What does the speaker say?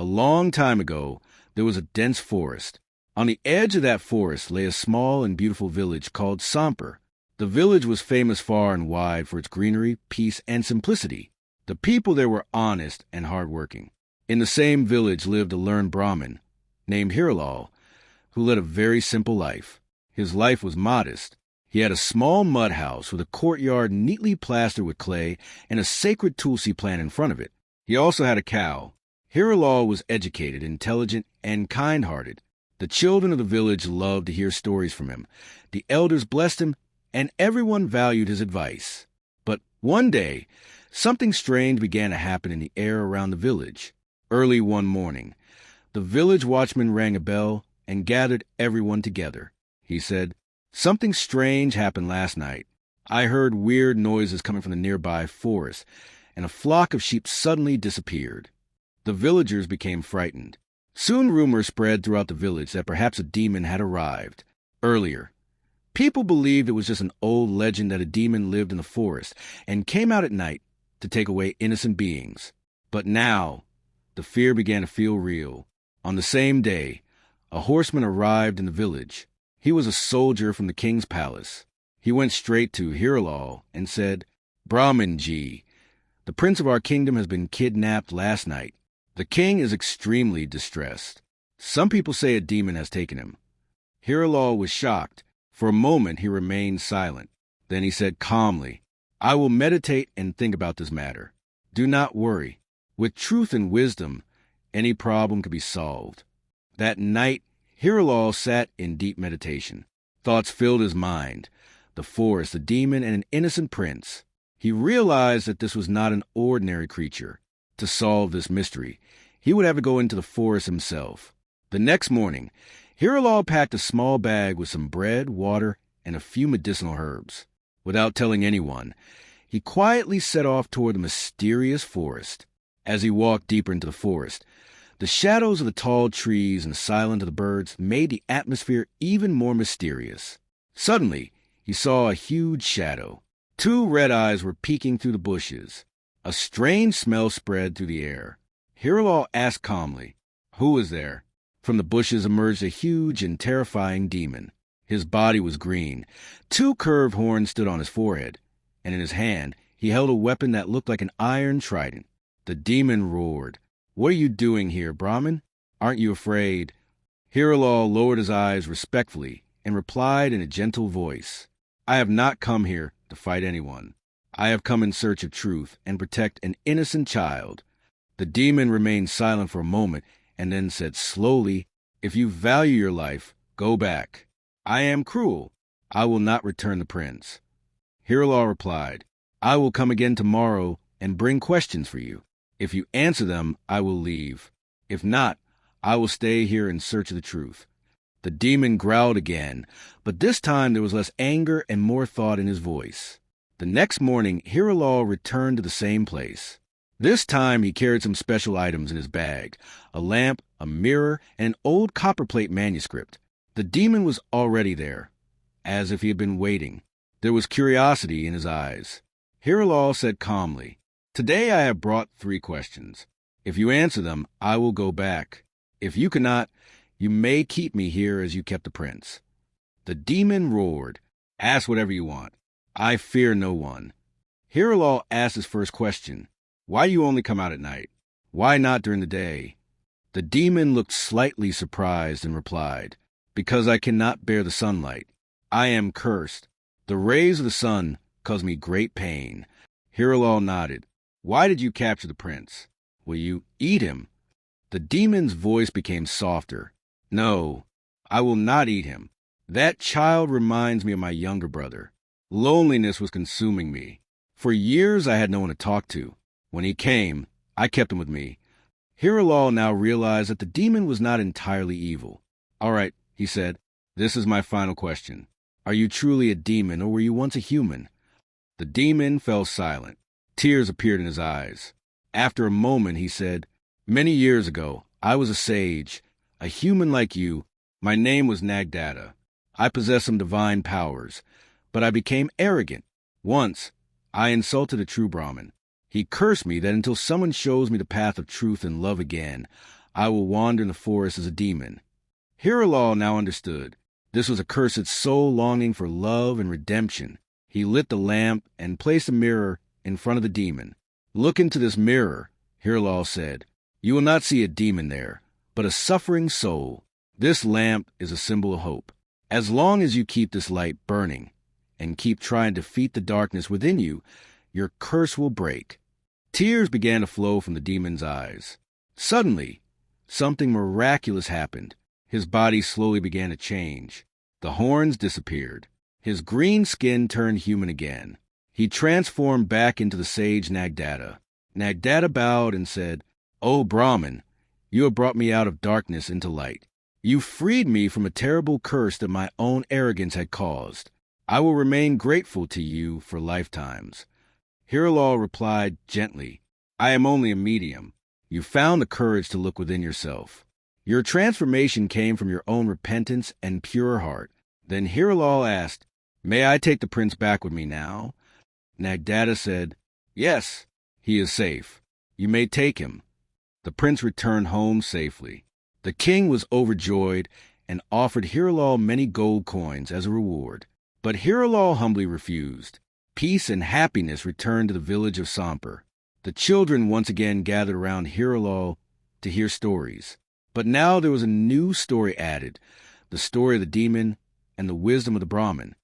long time ago, there was a dense forest. On the edge of that forest lay a small and beautiful village called Samper. The village was famous far and wide for its greenery, peace, and simplicity. The people there were honest and hardworking. In the same village lived a learned Brahmin named Hirilal, who led a very simple life. His life was modest. He had a small mud house with a courtyard neatly plastered with clay and a sacred tulsi plant in front of it. He also had a cow. Hirilal was educated, intelligent, and kind-hearted. The children of the village loved to hear stories from him. The elders blessed him, and everyone valued his advice. But one day, something strange began to happen in the air around the village. Early one morning, the village watchman rang a bell and gathered everyone together. He said, "Something strange happened last night. I heard weird noises coming from the nearby forest, and a flock of sheep suddenly disappeared." The villagers became frightened. Soon rumors spread throughout the village that perhaps a demon had arrived. Earlier, people believed it was just an old legend that a demon lived in the forest and came out at night to take away innocent beings. But now, the fear began to feel real. On the same day, a horseman arrived in the village. He was a soldier from the king's palace. He went straight to Hirilal and said, "Brahmin-ji, the prince of our kingdom has been kidnapped last night. The king is extremely distressed. Some people say a demon has taken him." Hirilal was shocked. For a moment he remained silent. Then he said calmly, "I will meditate and think about this matter. Do not worry. With truth and wisdom, any problem can be solved." That night, Hirilal sat in deep meditation. Thoughts filled his mind: the forest, the demon, and an innocent prince. He realized that this was not an ordinary creature. To solve this mystery, he would have to go into the forest himself. The next morning, Hirilal packed a small bag with some bread, water, and a few medicinal herbs. Without telling anyone, he quietly set off toward the mysterious forest. As he walked deeper into the forest, the shadows of the tall trees and the silence of the birds made the atmosphere even more mysterious. Suddenly, he saw a huge shadow. Two red eyes were peeking through the bushes. A strange smell spread through the air. Hirilal asked calmly, "Who is there?" From the bushes emerged a huge and terrifying demon. His body was green. Two curved horns stood on his forehead, and in his hand he held a weapon that looked like an iron trident. The demon roared, "What are you doing here, Brahmin? Aren't you afraid?" Hirilal lowered his eyes respectfully and replied in a gentle voice, "I have not come here to fight anyone. I have come in search of truth and protect an innocent child." The demon remained silent for a moment and then said slowly, "If you value your life, go back. I am cruel. I will not return the prince." Hirilal replied, "I will come again tomorrow and bring questions for you. If you answer them, I will leave. If not, I will stay here in search of the truth." The demon growled again, but this time there was less anger and more thought in his voice. The next morning, Hirilal returned to the same place. This time he carried some special items in his bag: a lamp, a mirror, and an old copperplate manuscript. The demon was already there, as if he had been waiting. There was curiosity in his eyes. Hirilal said calmly, "Today I have brought 3 questions. If you answer them, I will go back. If you cannot, you may keep me here as you kept the prince." The demon roared, "Ask whatever you want. I fear no one." Hirilal asked his first question, "Why do you only come out at night? Why not during the day?" The demon looked slightly surprised and replied, "Because I cannot bear the sunlight. I am cursed. The rays of the sun cause me great pain." Hirilal nodded. "Why did you capture the prince? Will you eat him?" The demon's voice became softer. "No, I will not eat him. That child reminds me of my younger brother. Loneliness was consuming me. For years I had no one to talk to. When he came, I kept him with me." Hirilal now realized that the demon was not entirely evil. "All right," he said, "this is my final question. Are you truly a demon, or were you once a human?" The demon fell silent. Tears appeared in his eyes. After a moment, he said, "Many years ago, I was a sage, a human like you. My name was Nagdata. I possessed some divine powers, but I became arrogant. Once, I insulted a true Brahmin. He cursed me that until someone shows me the path of truth and love again, I will wander in the forest as a demon. Hiralal now understood. This was a cursed soul longing for love and redemption. He lit the lamp and placed a mirror in front of the demon. Look into this mirror, Hiralal said. You will not see a demon there, but a suffering soul. This lamp is a symbol of hope. As long as you keep this light burning and keep trying to defeat the darkness within you, your curse will break. Tears began to flow from the demon's eyes. Suddenly, something miraculous happened. His body slowly began to change. The horns disappeared. His green skin turned human again. He transformed back into the sage Nagdata. Nagdata bowed and said, "O Brahmin, you have brought me out of darkness into light. You freed me from a terrible curse that my own arrogance had caused. I will remain grateful to you for lifetimes." Hiralal replied gently, "I am only a medium. You found the courage to look within yourself. Your transformation came from your own repentance and pure heart." Then Hiralal asked, "May I take the prince back with me now?" Nagdata said, "Yes, he is safe. You may take him." The prince returned home safely. The king was overjoyed and offered Hiralal many gold coins as a reward. But Hiralal humbly refused. Peace and happiness returned to the village of Sampur. The children once again gathered around Hiralal to hear stories. But now there was a new story added, the story of the demon and the wisdom of the Brahmin.